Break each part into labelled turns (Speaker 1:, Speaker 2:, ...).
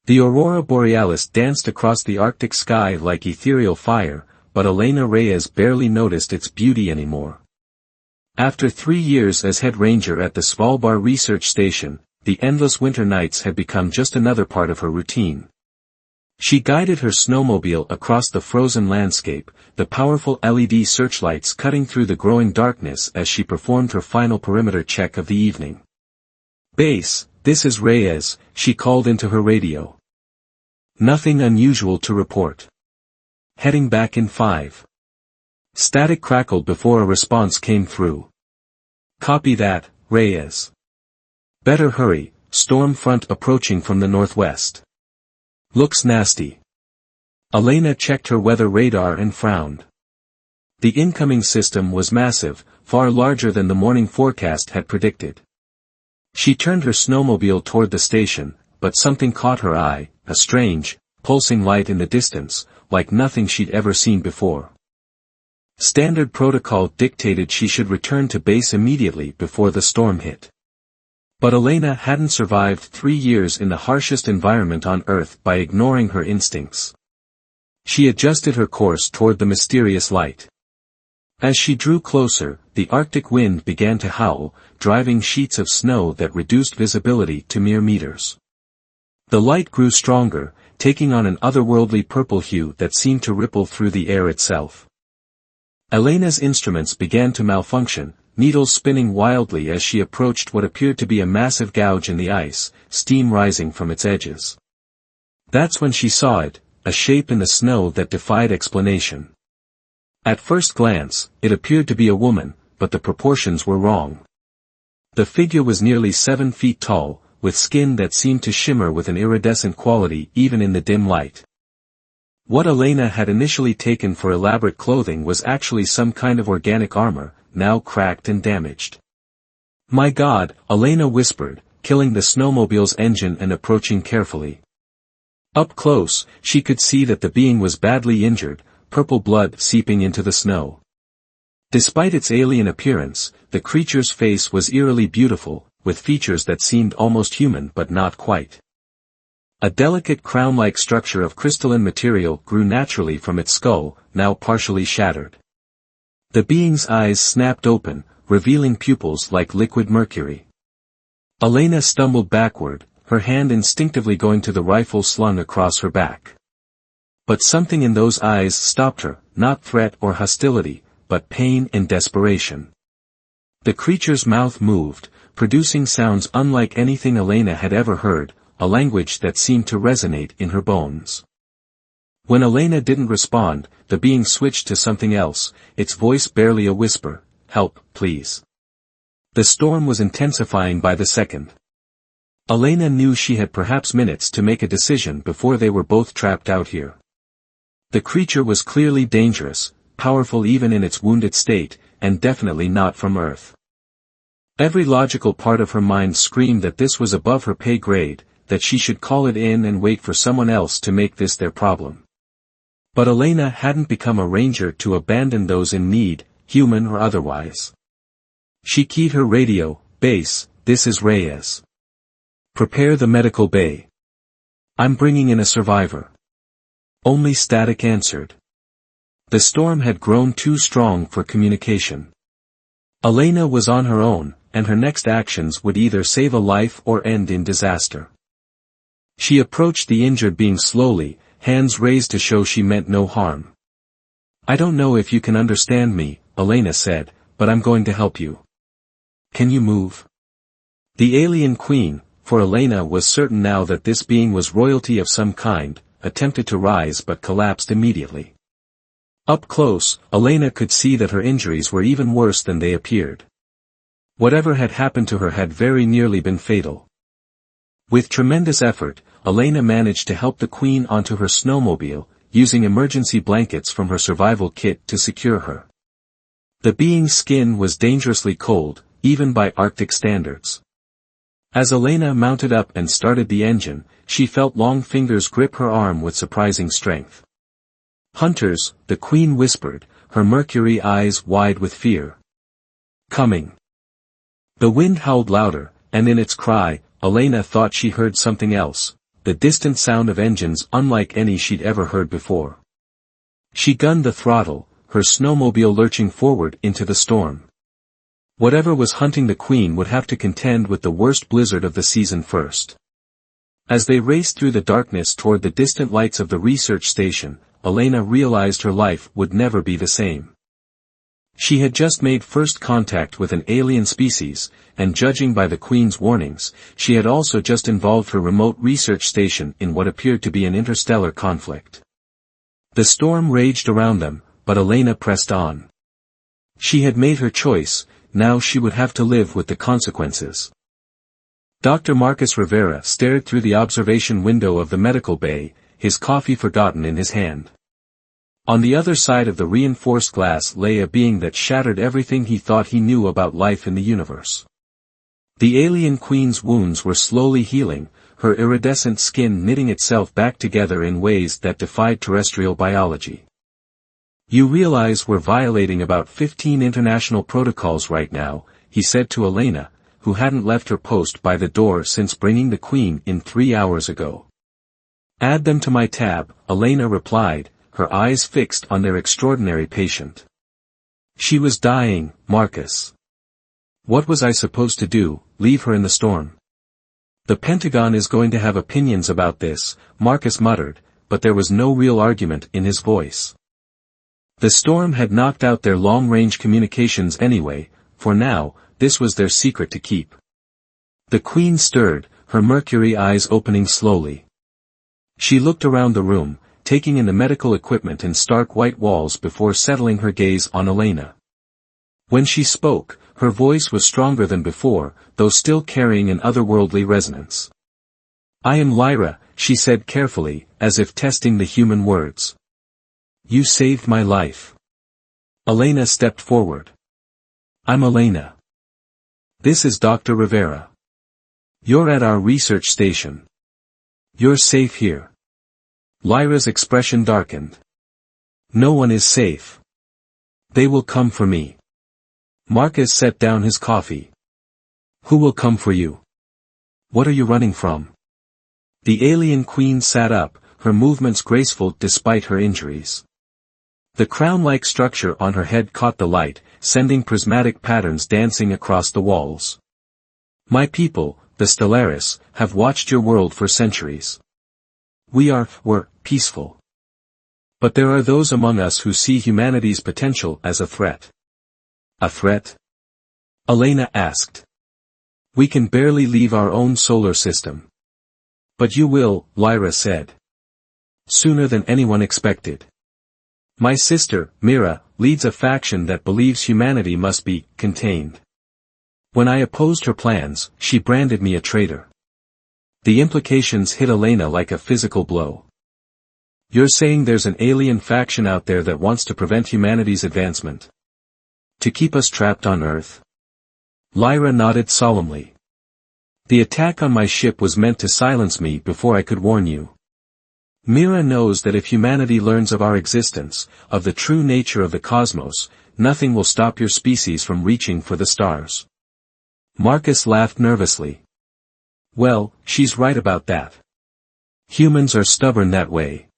Speaker 1: The aurora borealis danced across the Arctic sky like ethereal fire, but Elena Reyes barely noticed its beauty anymore. After 3 years as head ranger at the Svalbard research station, the endless winter nights had become just another part of her routine. She guided her snowmobile across the frozen landscape, the powerful LED searchlights cutting through the growing darkness as she performed her final perimeter check of the evening. "Base, this is Reyes," she called into her radio. "Nothing unusual to report. Heading back in 5. Static crackled before a response came through. "Copy that, Reyes. Better hurry, storm front approaching from the northwest. Looks nasty." Elena checked her weather radar and frowned. The incoming system was massive, far larger than the morning forecast had predicted. She turned her snowmobile toward the station, but something caught her eye, a strange, pulsing light in the distance, like nothing she'd ever seen before. Standard protocol dictated she should return to base immediately before the storm hit. But Elena hadn't survived 3 years in the harshest environment on Earth by ignoring her instincts. She adjusted her course toward the mysterious light. As she drew closer, the Arctic wind began to howl, driving sheets of snow that reduced visibility to mere meters. The light grew stronger, taking on an otherworldly purple hue that seemed to ripple through the air itself. Elena's instruments began to malfunction, needles spinning wildly as she approached what appeared to be a massive gouge in the ice, steam rising from its edges. That's when she saw it, a shape in the snow that defied explanation. At first glance, it appeared to be a woman, but the proportions were wrong. The figure was nearly 7 feet tall, with skin that seemed to shimmer with an iridescent quality even in the dim light. What Elena had initially taken for elaborate clothing was actually some kind of organic armor, now cracked and damaged. "My God," Elena whispered, killing the snowmobile's engine and approaching carefully. Up close, she could see that the being was badly injured, purple blood seeping into the snow. Despite its alien appearance, the creature's face was eerily beautiful, with features that seemed almost human but not quite. A delicate crown-like structure of crystalline material grew naturally from its skull, now partially shattered. The being's eyes snapped open, revealing pupils like liquid mercury. Elena stumbled backward, her hand instinctively going to the rifle slung across her back. But something in those eyes stopped her, not threat or hostility, but pain and desperation. The creature's mouth moved, producing sounds unlike anything Elena had ever heard, a language that seemed to resonate in her bones. When Elena didn't respond, the being switched to something else, its voice barely a whisper, "Help, please." The storm was intensifying by the second. Elena knew she had perhaps minutes to make a decision before they were both trapped out here. The creature was clearly dangerous, powerful even in its wounded state, and definitely not from Earth. Every logical part of her mind screamed that this was above her pay grade, that she should call it in and wait for someone else to make this their problem. But Elena hadn't become a ranger to abandon those in need, human or otherwise. She keyed her radio, "Base, this is Reyes. Prepare the medical bay. I'm bringing in a survivor." Only static answered. The storm had grown too strong for communication. Elena was on her own, and her next actions would either save a life or end in disaster. She approached the injured being slowly, hands raised to show she meant no harm. "I don't know if you can understand me," Elena said, "but I'm going to help you. Can you move?" The alien queen, for Elena was certain now that this being was royalty of some kind, attempted to rise but collapsed immediately. Up close, Elena could see that her injuries were even worse than they appeared. Whatever had happened to her had very nearly been fatal. With tremendous effort, Elena managed to help the queen onto her snowmobile, using emergency blankets from her survival kit to secure her. The being's skin was dangerously cold, even by Arctic standards. As Elena mounted up and started the engine, she felt long fingers grip her arm with surprising strength. "Hunters," the queen whispered, her mercury eyes wide with fear. "Coming." The wind howled louder, and in its cry, Elena thought she heard something else, the distant sound of engines unlike any she'd ever heard before. She gunned the throttle, her snowmobile lurching forward into the storm. Whatever was hunting the Queen would have to contend with the worst blizzard of the season first. As they raced through the darkness toward the distant lights of the research station, Elena realized her life would never be the same. She had just made first contact with an alien species, and judging by the Queen's warnings, she had also just involved her remote research station in what appeared to be an interstellar conflict. The storm raged around them, but Elena pressed on. She had made her choice, now she would have to live with the consequences. Dr. Marcus Rivera stared through the observation window of the medical bay, his coffee forgotten in his hand. On the other side of the reinforced glass lay a being that shattered everything he thought he knew about life in the universe. The alien Queen's wounds were slowly healing, her iridescent skin knitting itself back together in ways that defied terrestrial biology. "You realize we're violating about 15 international protocols right now," he said to Elena, who hadn't left her post by the door since bringing the Queen in 3 hours ago. "Add them to my tab," Elena replied, her eyes fixed on their extraordinary patient. "She was dying, Marcus. What was I supposed to do, leave her in the storm?" "The Pentagon is going to have opinions about this," Marcus muttered, but there was no real argument in his voice. The storm had knocked out their long-range communications anyway, for now, this was their secret to keep. The Queen stirred, her mercury eyes opening slowly. She looked around the room, taking in the medical equipment and stark white walls before settling her gaze on Elena. When she spoke, her voice was stronger than before, though still carrying an otherworldly resonance. "I am Lyra," she said carefully, as if testing the human words. "You saved my life." Elena stepped forward. "I'm Elena. This is Dr. Rivera. You're at our research station. You're safe here." Lyra's expression darkened. "No one is safe. They will come for me." Marcus set down his coffee. "Who will come for you? What are you running from?" The alien Queen sat up, her movements graceful despite her injuries. The crown-like structure on her head caught the light, sending prismatic patterns dancing across the walls. "My people, the Stellaris, have watched your world for centuries. We're peaceful. But there are those among us who see humanity's potential as a threat." "A threat?" Elena asked. "We can barely leave our own solar system." "But you will," Lyra said. "Sooner than anyone expected. My sister, Mira, leads a faction that believes humanity must be contained. When I opposed her plans, she branded me a traitor." The implications hit Elena like a physical blow. "You're saying there's an alien faction out there that wants to prevent humanity's advancement? To keep us trapped on Earth?" Lyra nodded solemnly. "The attack on my ship was meant to silence me before I could warn you. Mira knows that if humanity learns of our existence, of the true nature of the cosmos, nothing will stop your species from reaching for the stars." Marcus laughed nervously. "Well, she's right about that. Humans are stubborn that way."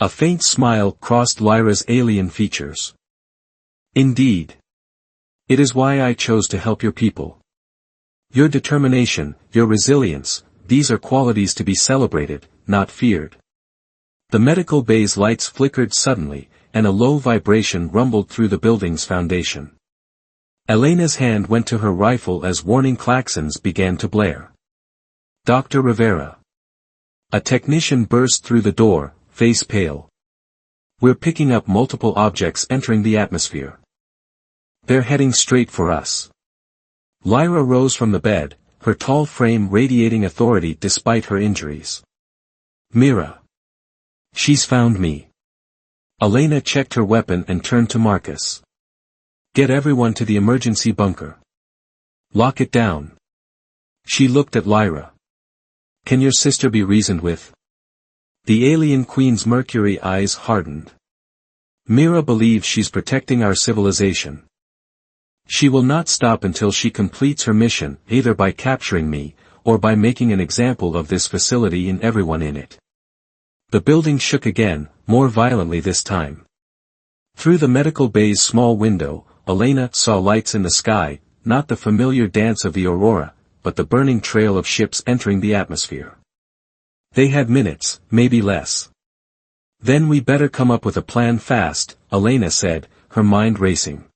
Speaker 1: A faint smile crossed Lyra's alien features. "Indeed. It is why I chose to help your people. Your determination, your resilience, these are qualities to be celebrated, not feared." The medical bay's lights flickered suddenly, and a low vibration rumbled through the building's foundation. Elena's hand went to her rifle as warning klaxons began to blare. "Dr. Rivera." A technician burst through the door, face pale. "We're picking up multiple objects entering the atmosphere. They're heading straight for us." Lyra rose from the bed, her tall frame radiating authority despite her injuries. "Mira. She's found me." Elena checked her weapon and turned to Marcus. "Get everyone to the emergency bunker. Lock it down." She looked at Lyra. "Can your sister be reasoned with?" The alien Queen's mercury eyes hardened. "Mira believes she's protecting our civilization. She will not stop until she completes her mission, either by capturing me, or by making an example of this facility and everyone in it. The building shook again, more violently this time. Through the medical bay's small window, Elena saw lights in the sky, not the familiar dance of the aurora, but the burning trail of ships entering the atmosphere. They had minutes, maybe less. Then we better come up with a plan fast, Elena said, her mind racing.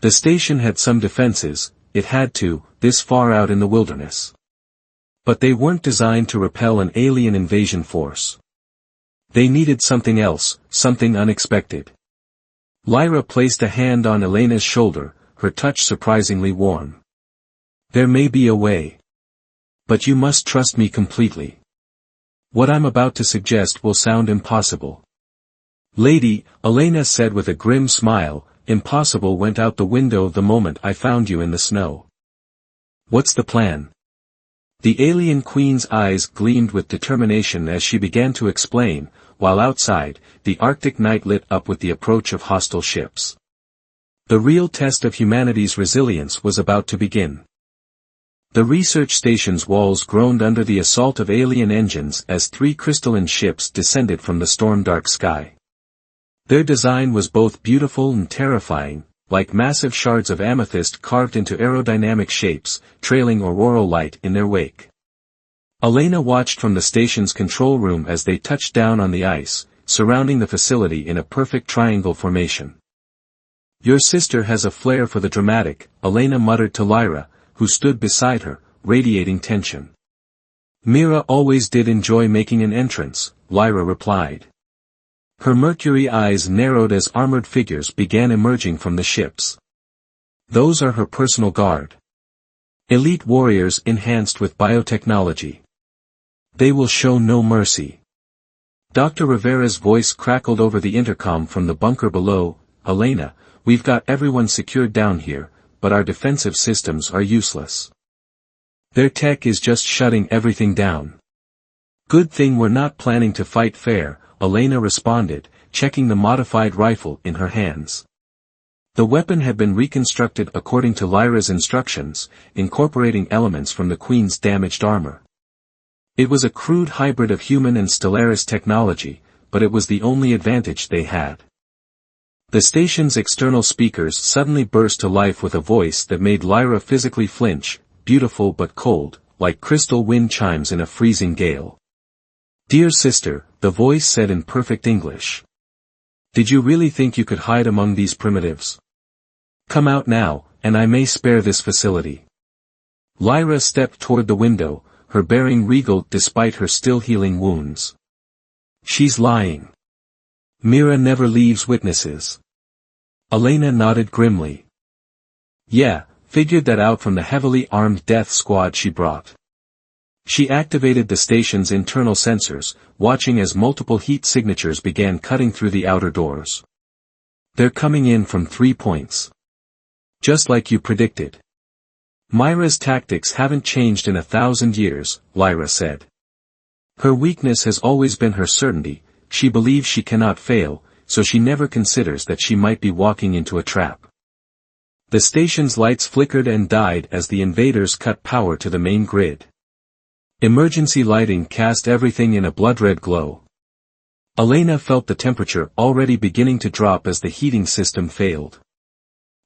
Speaker 1: The station had some defenses, it had to, this far out in the wilderness. But they weren't designed to repel an alien invasion force. They needed something else, something unexpected. Lyra placed a hand on Elena's shoulder, her touch surprisingly warm. There may be a way. But you must trust me completely. What I'm about to suggest will sound impossible. Lady, Elena said with a grim smile, impossible went out the window the moment I found you in the snow. What's the plan? The alien queen's eyes gleamed with determination as she began to explain, while outside, the Arctic night lit up with the approach of hostile ships. The real test of humanity's resilience was about to begin. The research station's walls groaned under the assault of alien engines as 3 crystalline ships descended from the storm-dark sky. Their design was both beautiful and terrifying, like massive shards of amethyst carved into aerodynamic shapes, trailing auroral light in their wake. Elena watched from the station's control room as they touched down on the ice, surrounding the facility in a perfect triangle formation. Your sister has a flair for the dramatic, Elena muttered to Lyra, who stood beside her, radiating tension. Mira always did enjoy making an entrance, Lyra replied. Her mercury eyes narrowed as armored figures began emerging from the ships. Those are her personal guard. Elite warriors enhanced with biotechnology. They will show no mercy. Dr. Rivera's voice crackled over the intercom from the bunker below. Elena, we've got everyone secured down here, but our defensive systems are useless. Their tech is just shutting everything down. Good thing we're not planning to fight fair, Elena responded, checking the modified rifle in her hands. The weapon had been reconstructed according to Lyra's instructions, incorporating elements from the Queen's damaged armor. It was a crude hybrid of human and Stellaris technology, but it was the only advantage they had. The station's external speakers suddenly burst to life with a voice that made Lyra physically flinch, beautiful but cold, like crystal wind chimes in a freezing gale. Dear sister, the voice said in perfect English. Did you really think you could hide among these primitives? Come out now, and I may spare this facility. Lyra stepped toward the window, her bearing regal despite her still healing wounds. She's lying. Mira never leaves witnesses. Elena nodded grimly. Yeah, figured that out from the heavily armed death squad she brought. She activated the station's internal sensors, watching as multiple heat signatures began cutting through the outer doors. They're coming in from 3 points. Just like you predicted. Myra's tactics haven't changed in 1,000 years, Lyra said. Her weakness has always been her certainty. She believes she cannot fail, so she never considers that she might be walking into a trap. The station's lights flickered and died as the invaders cut power to the main grid. Emergency lighting cast everything in a blood-red glow. Elena felt the temperature already beginning to drop as the heating system failed.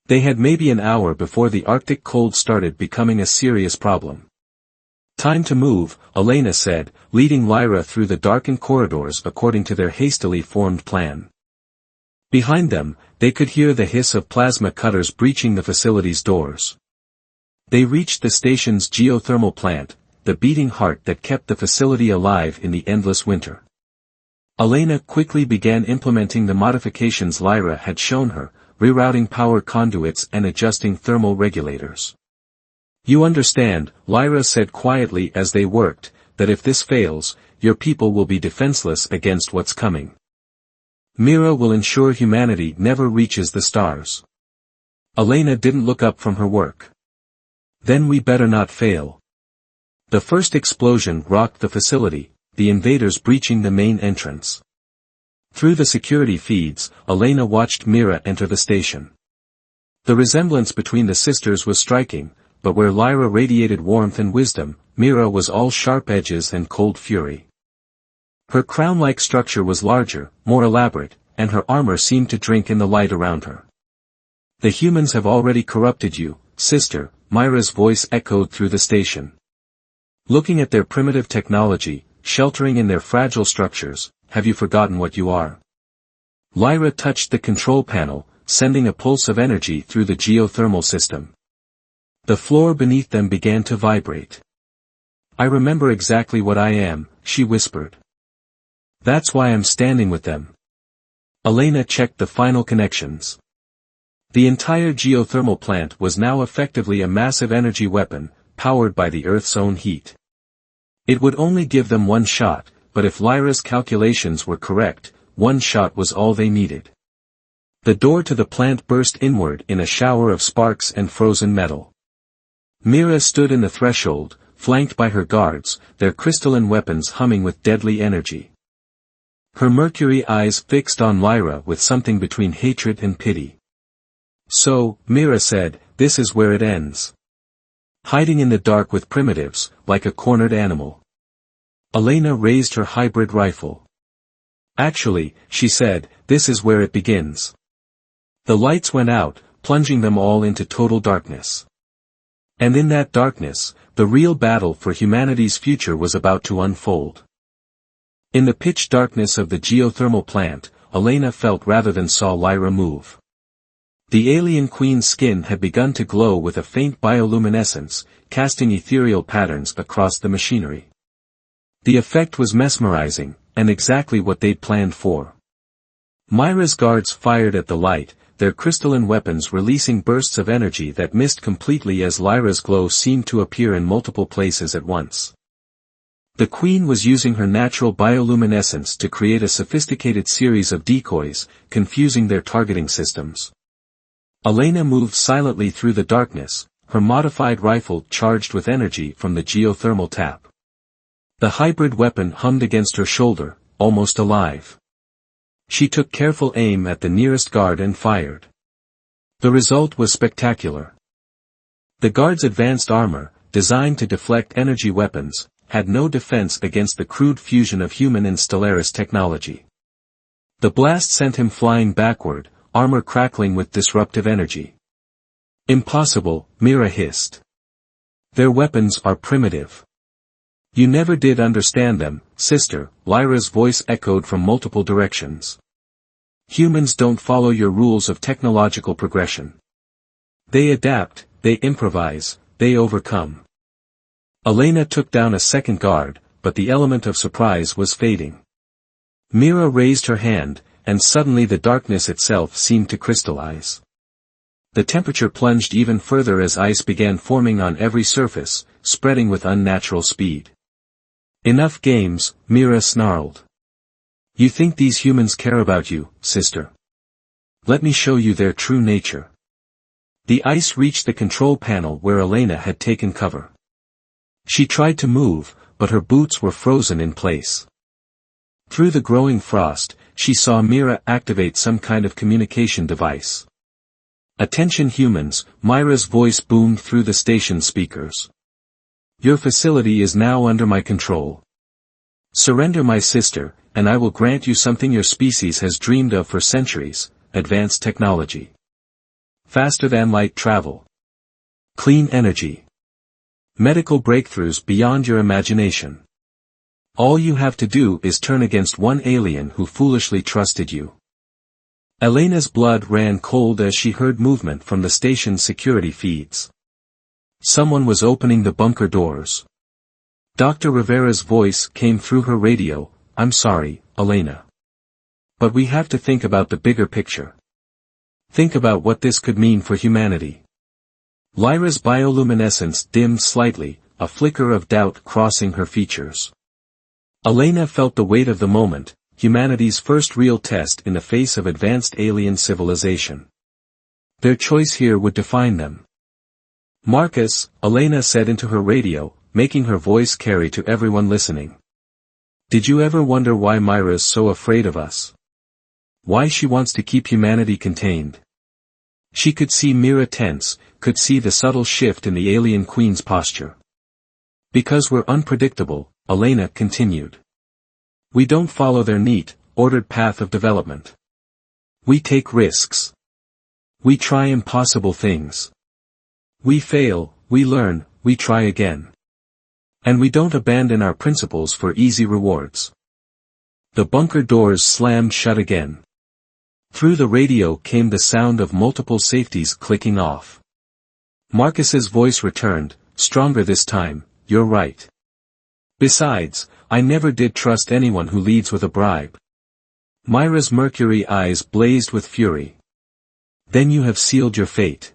Speaker 1: They had maybe an hour before the Arctic cold started becoming a serious problem. Time to move, Elena said, leading Lyra through the darkened corridors according to their hastily formed plan. Behind them, they could hear the hiss of plasma cutters breaching the facility's doors. They reached the station's geothermal plant, the beating heart that kept the facility alive in the endless winter. Elena quickly began implementing the modifications Lyra had shown her, rerouting power conduits and adjusting thermal regulators. You understand, Lyra said quietly as they worked, that if this fails, your people will be defenseless against what's coming. Mira will ensure humanity never reaches the stars. Elena didn't look up from her work. Then we better not fail. The first explosion rocked the facility, the invaders breaching the main entrance. Through the security feeds, Elena watched Mira enter the station. The resemblance between the sisters was striking, but where Lyra radiated warmth and wisdom, Mira was all sharp edges and cold fury. Her crown-like structure was larger, more elaborate, and her armor seemed to drink in the light around her. "The humans have already corrupted you, sister," Myra's voice echoed through the station. "Looking at their primitive technology, sheltering in their fragile structures, have you forgotten what you are?" Lyra touched the control panel, sending a pulse of energy through the geothermal system. The floor beneath them began to vibrate. "I remember exactly what I am," she whispered. "That's why I'm standing with them." Elena checked the final connections. The entire geothermal plant was now effectively a massive energy weapon, powered by the Earth's own heat. It would only give them one shot, but if Lyra's calculations were correct, one shot was all they needed. The door to the plant burst inward in a shower of sparks and frozen metal. Mira stood in the threshold, flanked by her guards, their crystalline weapons humming with deadly energy. Her mercury eyes fixed on Lyra with something between hatred and pity. "So," Mira said, "this is where it ends. Hiding in the dark with primitives, like a cornered animal." Elena raised her hybrid rifle. "Actually," she said, "this is where it begins." The lights went out, plunging them all into total darkness. And in that darkness, the real battle for humanity's future was about to unfold. In the pitch darkness of the geothermal plant, Elena felt rather than saw Lyra move. The alien queen's skin had begun to glow with a faint bioluminescence, casting ethereal patterns across the machinery. The effect was mesmerizing, and exactly what they'd planned for. Myra's guards fired at the light, their crystalline weapons releasing bursts of energy that missed completely as Lyra's glow seemed to appear in multiple places at once. The queen was using her natural bioluminescence to create a sophisticated series of decoys, confusing their targeting systems. Elena moved silently through the darkness, her modified rifle charged with energy from the geothermal tap. The hybrid weapon hummed against her shoulder, almost alive. She took careful aim at the nearest guard and fired. The result was spectacular. The guard's advanced armor, designed to deflect energy weapons, had no defense against the crude fusion of human and Stellaris technology. The blast sent him flying backward, armor crackling with disruptive energy. "Impossible," Mira hissed. "Their weapons are primitive." "You never did understand them, sister," Lyra's voice echoed from multiple directions. "Humans don't follow your rules of technological progression. They adapt, they improvise, they overcome." Elena took down a second guard, but the element of surprise was fading. Mira raised her hand, and suddenly the darkness itself seemed to crystallize. The temperature plunged even further as ice began forming on every surface, spreading with unnatural speed. "Enough games," Mira snarled. "You think these humans care about you, sister? Let me show you their true nature." The ice reached the control panel where Elena had taken cover. She tried to move, but her boots were frozen in place. Through the growing frost, she saw Mira activate some kind of communication device. "Attention humans," Myra's voice boomed through the station speakers. "Your facility is now under my control. Surrender my sister, and I will grant you something your species has dreamed of for centuries, advanced technology. Faster than light travel. Clean energy. Medical breakthroughs beyond your imagination. All you have to do is turn against one alien who foolishly trusted you." Elena's blood ran cold as she heard movement from the station's security feeds. Someone was opening the bunker doors. Dr. Rivera's voice came through her radio, "I'm sorry, Elena. But we have to think about the bigger picture. Think about what this could mean for humanity." Lyra's bioluminescence dimmed slightly, a flicker of doubt crossing her features. Elena felt the weight of the moment, humanity's first real test in the face of advanced alien civilization. Their choice here would define them. "Marcus," Elena said into her radio, making her voice carry to everyone listening. "Did you ever wonder why Myra's so afraid of us? Why she wants to keep humanity contained?" She could see Mira tense, could see the subtle shift in the alien queen's posture. Because we're unpredictable, Elena continued. We don't follow their neat, ordered path of development. We take risks. We try impossible things. We fail, we learn, we try again. And we don't abandon our principles for easy rewards. The bunker doors slammed shut again. Through the radio came the sound of multiple safeties clicking off. Marcus's voice returned, stronger this time, you're right. Besides, I never did trust anyone who leads with a bribe. Myra's mercury eyes blazed with fury. Then you have sealed your fate.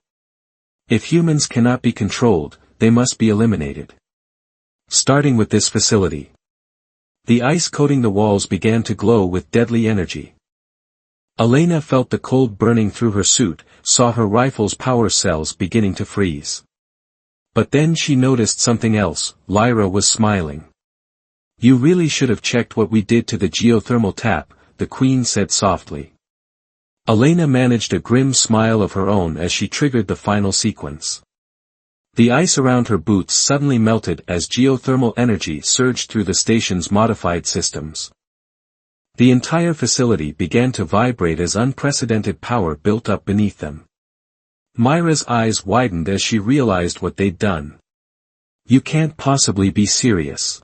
Speaker 1: If humans cannot be controlled, they must be eliminated. Starting with this facility. The ice coating the walls began to glow with deadly energy. Elena felt the cold burning through her suit, saw her rifle's power cells beginning to freeze. But then she noticed something else. Lyra was smiling. You really should have checked what we did to the geothermal tap, the Queen said softly. Elena managed a grim smile of her own as she triggered the final sequence. The ice around her boots suddenly melted as geothermal energy surged through the station's modified systems. The entire facility began to vibrate as unprecedented power built up beneath them. Myra's eyes widened as she realized what they'd done. You can't possibly be serious.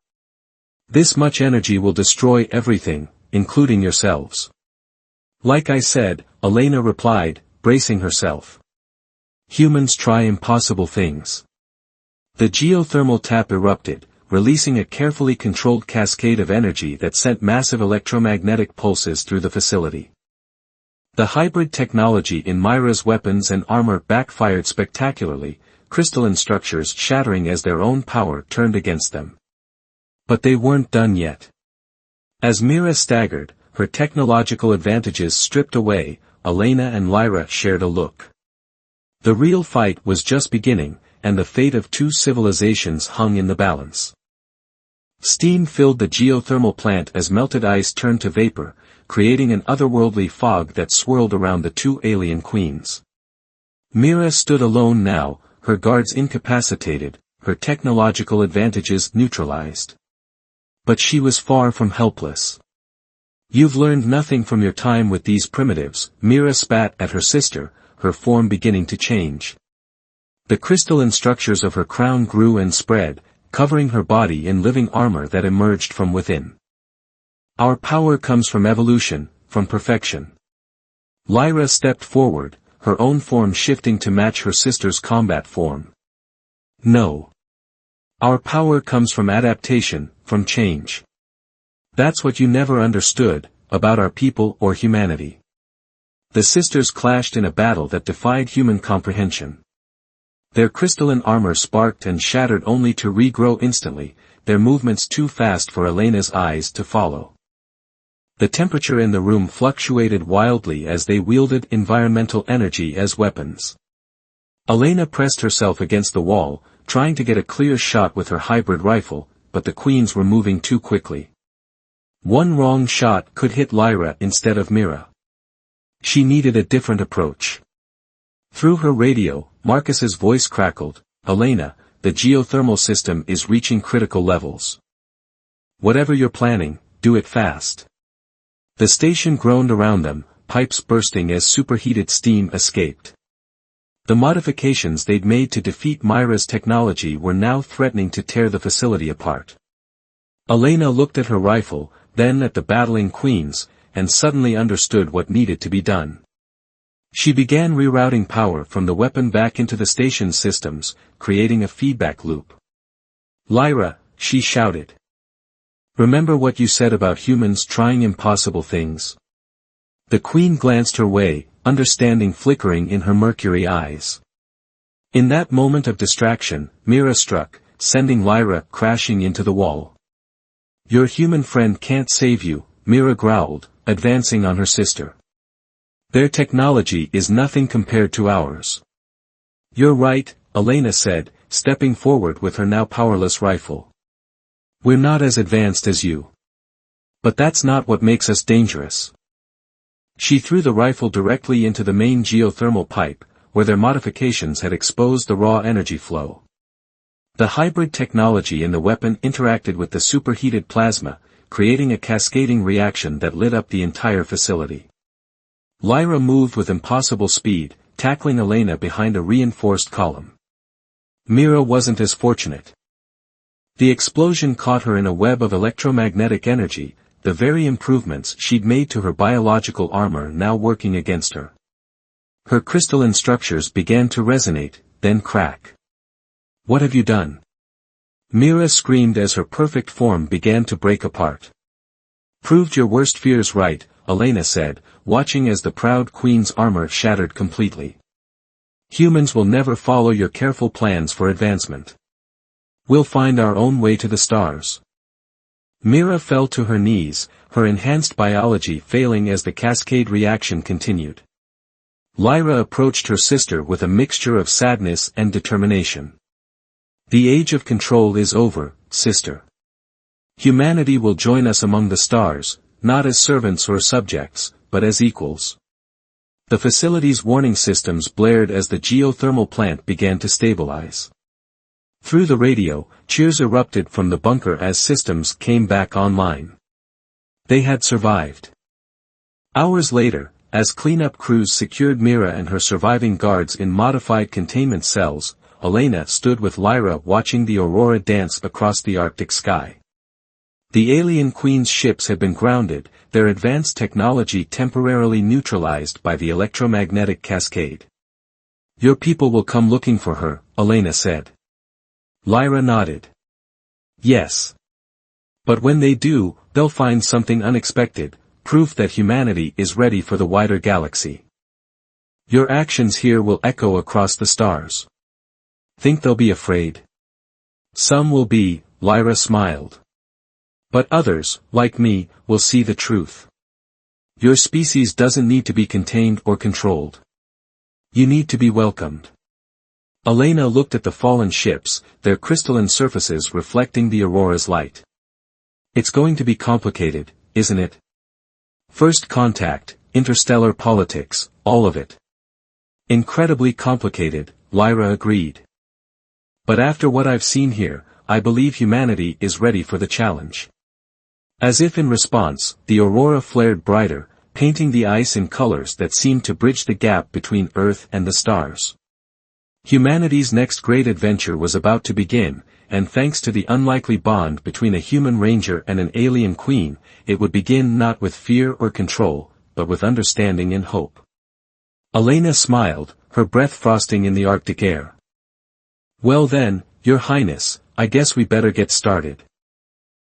Speaker 1: This much energy will destroy everything, including yourselves. Like I said, Elena replied, bracing herself. Humans try impossible things. The geothermal tap erupted, releasing a carefully controlled cascade of energy that sent massive electromagnetic pulses through the facility. The hybrid technology in Myra's weapons and armor backfired spectacularly, crystalline structures shattering as their own power turned against them. But they weren't done yet. As Myra staggered, her technological advantages stripped away, Elena and Lyra shared a look. The real fight was just beginning, and the fate of two civilizations hung in the balance. Steam filled the geothermal plant as melted ice turned to vapor, creating an otherworldly fog that swirled around the two alien queens. Myra stood alone now, her guards incapacitated, her technological advantages neutralized. But she was far from helpless. You've learned nothing from your time with these primitives, Myra spat at her sister, her form beginning to change. The crystalline structures of her crown grew and spread, covering her body in living armor that emerged from within. Our power comes from evolution, from perfection. Lyra stepped forward, her own form shifting to match her sister's combat form. No. Our power comes from adaptation, from change. That's what you never understood, about our people or humanity. The sisters clashed in a battle that defied human comprehension. Their crystalline armor sparked and shattered only to regrow instantly, their movements too fast for Elena's eyes to follow. The temperature in the room fluctuated wildly as they wielded environmental energy as weapons. Elena pressed herself against the wall, trying to get a clear shot with her hybrid rifle, but the queens were moving too quickly. One wrong shot could hit Lyra instead of Myra. She needed a different approach. Through her radio, Marcus's voice crackled, Elena, the geothermal system is reaching critical levels. Whatever you're planning, do it fast. The station groaned around them, pipes bursting as superheated steam escaped. The modifications they'd made to defeat Myra's technology were now threatening to tear the facility apart. Elena looked at her rifle, then at the battling queens, and suddenly understood what needed to be done. She began rerouting power from the weapon back into the station's systems, creating a feedback loop. Lyra, she shouted. Remember what you said about humans trying impossible things? The queen glanced her way, understanding flickering in her mercury eyes. In that moment of distraction, Myra struck, sending Lyra crashing into the wall. Your human friend can't save you, Myra growled, advancing on her sister. Their technology is nothing compared to ours. You're right, Elena said, stepping forward with her now powerless rifle. We're not as advanced as you. But that's not what makes us dangerous. She threw the rifle directly into the main geothermal pipe, where their modifications had exposed the raw energy flow. The hybrid technology in the weapon interacted with the superheated plasma, creating a cascading reaction that lit up the entire facility. Lyra moved with impossible speed, tackling Elena behind a reinforced column. Mira wasn't as fortunate. The explosion caught her in a web of electromagnetic energy, the very improvements she'd made to her biological armor now working against her. Her crystalline structures began to resonate, then crack. "What have you done?" Mira screamed as her perfect form began to break apart. "Proved your worst fears right," Elena said, watching as the proud queen's armor shattered completely. "Humans will never follow your careful plans for advancement. We'll find our own way to the stars." Mira fell to her knees, her enhanced biology failing as the cascade reaction continued. Lyra approached her sister with a mixture of sadness and determination. "The age of control is over, sister. Humanity will join us among the stars, not as servants or subjects, but as equals." The facility's warning systems blared as the geothermal plant began to stabilize. Through the radio, cheers erupted from the bunker as systems came back online. They had survived. Hours later, as cleanup crews secured Mira and her surviving guards in modified containment cells, Elena stood with Lyra watching the aurora dance across the Arctic sky. The alien queen's ships had been grounded, their advanced technology temporarily neutralized by the electromagnetic cascade. "Your people will come looking for her," Elena said. Lyra nodded. "Yes. But when they do, they'll find something unexpected, proof that humanity is ready for the wider galaxy. Your actions here will echo across the stars. Think they'll be afraid?" "Some will be," Lyra smiled. "But others, like me, will see the truth. Your species doesn't need to be contained or controlled. You need to be welcomed." Elena looked at the fallen ships, their crystalline surfaces reflecting the aurora's light. "It's going to be complicated, isn't it? First contact, interstellar politics, all of it." "Incredibly complicated," Lyra agreed. "But after what I've seen here, I believe humanity is ready for the challenge." As if in response, the aurora flared brighter, painting the ice in colors that seemed to bridge the gap between Earth and the stars. Humanity's next great adventure was about to begin, and thanks to the unlikely bond between a human ranger and an alien queen, it would begin not with fear or control, but with understanding and hope. Elena smiled, her breath frosting in the Arctic air. "Well then, Your Highness, I guess we better get started."